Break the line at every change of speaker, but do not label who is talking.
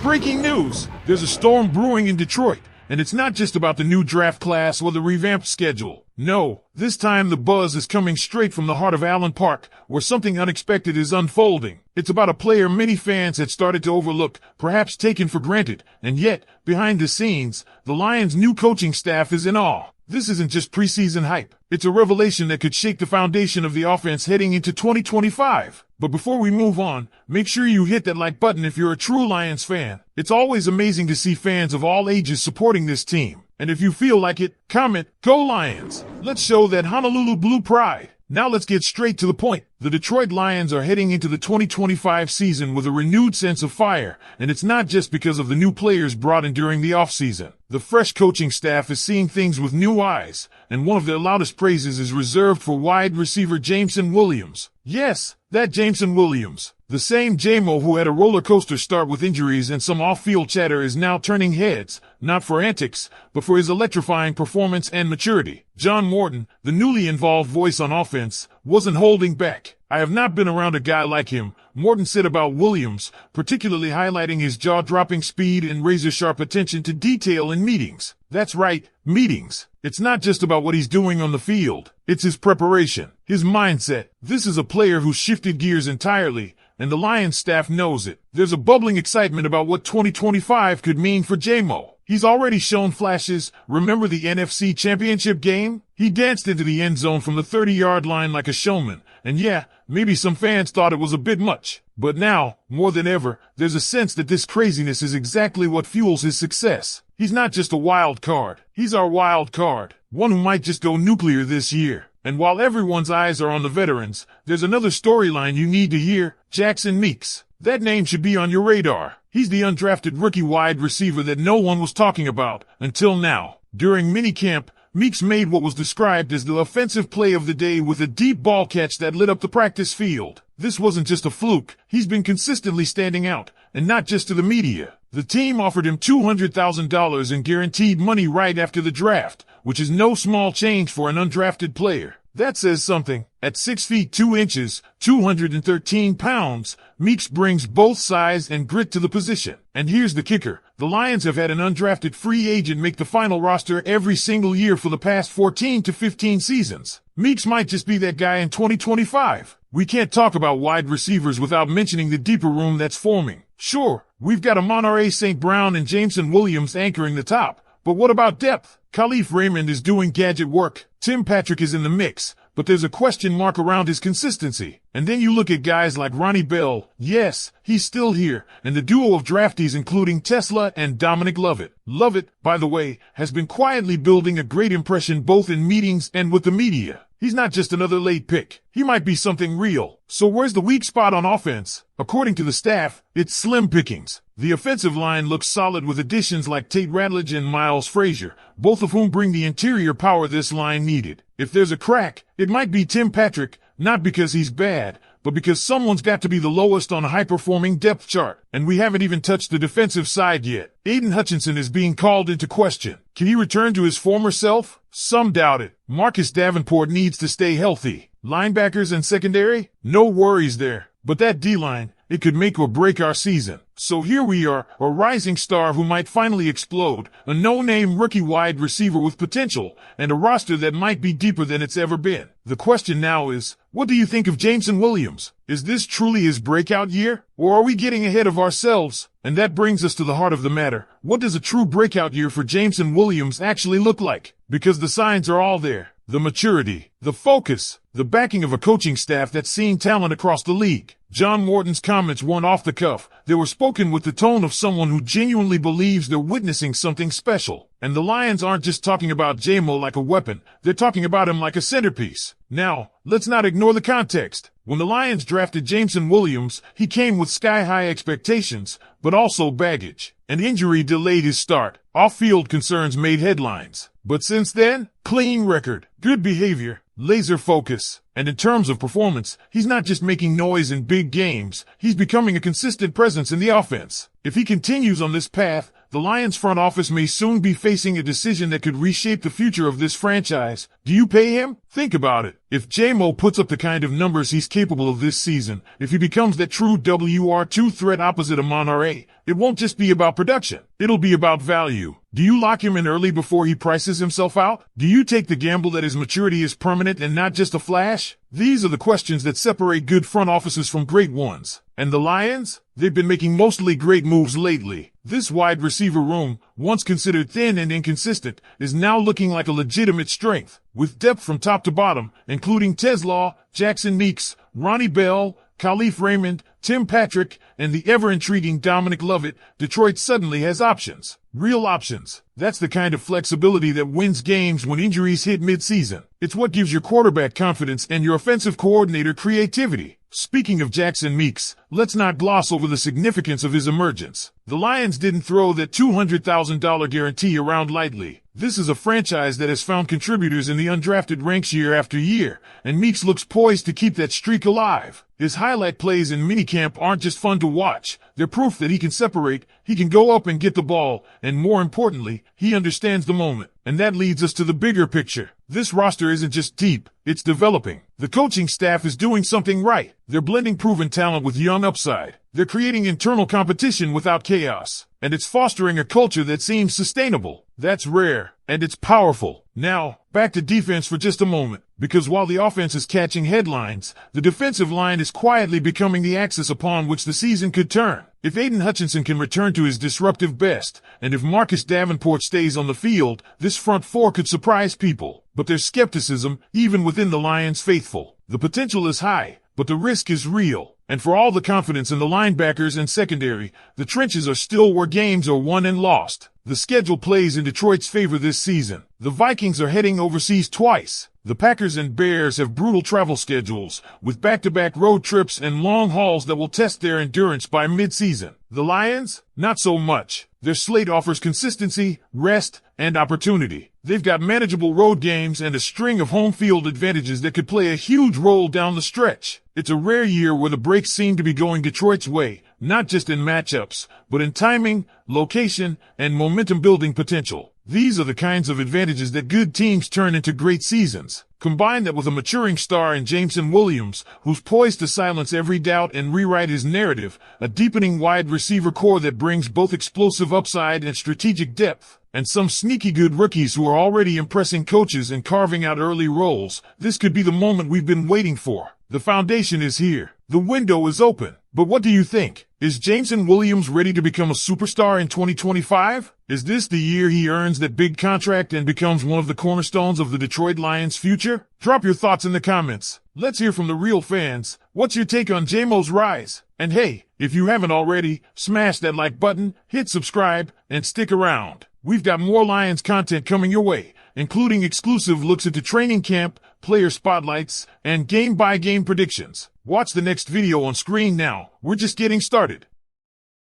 Breaking news! There's a storm brewing in Detroit, and it's not just about the new draft class or the revamped schedule. No, this time the buzz is coming straight from the heart of Allen Park, where something unexpected is unfolding. It's about a player many fans had started to overlook, perhaps taken for granted, and yet, behind the scenes, the Lions' new coaching staff is in awe. This isn't just preseason hype. It's a revelation that could shake the foundation of the offense heading into 2025. But before we move on, make sure you hit that like button if you're a true Lions fan. It's always amazing to see fans of all ages supporting this team. And if you feel like it, comment, "Go Lions!" Let's show that Honolulu Blue pride. Now let's get straight to the point. The Detroit Lions are heading into the 2025 season with a renewed sense of fire, and it's not just because of the new players brought in during the offseason. The fresh coaching staff is seeing things with new eyes, and one of their loudest praises is reserved for wide receiver Jameson Williams. Yes, that Jameson Williams. The same J-Mo who had a roller coaster start with injuries and some off-field chatter is now turning heads, not for antics, but for his electrifying performance and maturity. John Morton, the newly involved voice on offense, wasn't holding back. "I have not been around a guy like him," Morton said about Williams, particularly highlighting his jaw-dropping speed and razor-sharp attention to detail in meetings. That's right, meetings. It's not just about what he's doing on the field. It's his preparation, his mindset. This is a player who shifted gears entirely, and the Lions staff knows it. There's a bubbling excitement about what 2025 could mean for J-Mo. He's already shown flashes. Remember the NFC Championship game? He danced into the end zone from the 30-yard line like a showman. And yeah, maybe some fans thought it was a bit much. But now, more than ever, there's a sense that this craziness is exactly what fuels his success. He's not just a wild card. He's our wild card. One who might just go nuclear this year. And while everyone's eyes are on the veterans, there's another storyline you need to hear: Jackson Meeks. That name should be on your radar. He's the undrafted rookie wide receiver that no one was talking about until now. During minicamp, Meeks made what was described as the offensive play of the day with a deep ball catch that lit up the practice field. This wasn't just a fluke. He's been consistently standing out, and not just to the media. The team offered him $200,000 in guaranteed money right after the draft, which is no small change for an undrafted player. That says something. At 6 feet 2 inches, 213 pounds, Meeks brings both size and grit to the position. And here's the kicker. The Lions have had an undrafted free agent make the final roster every single year for the past 14 to 15 seasons. Meeks might just be that guy in 2025. We can't talk about wide receivers without mentioning the deeper room that's forming. Sure, we've got Amon-Ra St. Brown and Jameson Williams anchoring the top. But what about depth? Khalif Raymond is doing gadget work. Tim Patrick is in the mix, but there's a question mark around his consistency. And then you look at guys like Ronnie Bell. Yes, he's still here. And the duo of draftees including Tesla and Dominic Lovett. Lovett, by the way, has been quietly building a great impression both in meetings and with the media. He's not just another late pick. He might be something real. So where's the weak spot on offense? According to the staff, it's slim pickings. The offensive line looks solid with additions like Tate Ratledge and Miles Frazier, both of whom bring the interior power this line needed. If there's a crack, it might be Tim Patrick, not because he's bad, but because someone's got to be the lowest on a high-performing depth chart. And we haven't even touched the defensive side yet. Aiden Hutchinson is being called into question. Can he return to his former self? Some doubt it. Marcus Davenport needs to stay healthy. Linebackers and secondary? No worries there. But that D-line, it could make or break our season. So here we are, a rising star who might finally explode, a no-name rookie wide receiver with potential, and a roster that might be deeper than it's ever been. The question now is, what do you think of Jameson Williams? Is this truly his breakout year? Or are we getting ahead of ourselves? And that brings us to the heart of the matter. What does a true breakout year for Jameson Williams actually look like? Because the signs are all there. The maturity, the focus, the backing of a coaching staff that's seeing talent across the league. John Morton's comments weren't off the cuff. They were spoken with the tone of someone who genuinely believes they're witnessing something special. And the Lions aren't just talking about J-Mo like a weapon. They're talking about him like a centerpiece. Now, let's not ignore the context. When the Lions drafted Jameson Williams, he came with sky-high expectations, but also baggage. An injury delayed his start. Off-field concerns made headlines. But since then, clean record, good behavior, laser focus. And in terms of performance, he's not just making noise in big games, he's becoming a consistent presence in the offense. If he continues on this path, the Lions front office may soon be facing a decision that could reshape the future of this franchise. Do you pay him? Think about it. If J-Mo puts up the kind of numbers he's capable of this season, if he becomes that true WR2 threat opposite Amon-Ra, it won't just be about production. It'll be about value. Do you lock him in early before he prices himself out? Do you take the gamble that his maturity is permanent and not just a flash? These are the questions that separate good front offices from great ones. And the Lions? They've been making mostly great moves lately. This wide receiver room, once considered thin and inconsistent, is now looking like a legitimate strength. With depth from top to bottom, including Teslaw, Jackson Meeks, Ronnie Bell, Khalif Raymond, Tim Patrick, and the ever-intriguing Dominic Lovett, Detroit suddenly has options. Real options. That's the kind of flexibility that wins games when injuries hit mid-season. It's what gives your quarterback confidence and your offensive coordinator creativity. Speaking of Jackson Meeks, let's not gloss over the significance of his emergence. The Lions didn't throw that $200,000 guarantee around lightly. This is a franchise that has found contributors in the undrafted ranks year after year, and Meeks looks poised to keep that streak alive. His highlight plays in minicamp aren't just fun to watch. They're proof that he can separate, he can go up and get the ball, and more importantly, he understands the moment. And that leads us to the bigger picture. This roster isn't just deep, it's developing. The coaching staff is doing something right. They're blending proven talent with young upside. They're creating internal competition without chaos. And it's fostering a culture that seems sustainable. That's rare, and it's powerful. Now, back to defense for just a moment. Because while the offense is catching headlines, the defensive line is quietly becoming the axis upon which the season could turn. If Aiden Hutchinson can return to his disruptive best, and if Marcus Davenport stays on the field, this front four could surprise people. But there's skepticism, even within the Lions faithful. The potential is high, but the risk is real. And for all the confidence in the linebackers and secondary, the trenches are still where games are won and lost. The schedule plays in Detroit's favor this season. The Vikings are heading overseas twice. The Packers and Bears have brutal travel schedules, with back-to-back road trips and long hauls that will test their endurance by mid-season. The Lions? Not so much. Their slate offers consistency, rest, and opportunity. They've got manageable road games and a string of home field advantages that could play a huge role down the stretch. It's a rare year where the breaks seem to be going Detroit's way, not just in matchups, but in timing, location, and momentum-building potential. These are the kinds of advantages that good teams turn into great seasons. Combine that with a maturing star in Jameson Williams, who's poised to silence every doubt and rewrite his narrative, a deepening wide receiver core that brings both explosive upside and strategic depth, and some sneaky good rookies who are already impressing coaches and carving out early roles. This could be the moment we've been waiting for. The foundation is here. The window is open. But what do you think? Is Jameson Williams ready to become a superstar in 2025? Is this the year he earns that big contract and becomes one of the cornerstones of the Detroit Lions' future? Drop your thoughts in the comments. Let's hear from the real fans. What's your take on J-Mo's rise? And hey, if you haven't already, smash that like button, hit subscribe, and stick around. We've got more Lions content coming your way, including exclusive looks at the training camp, player spotlights, and game-by-game predictions. Watch the next video on screen now. We're just getting started.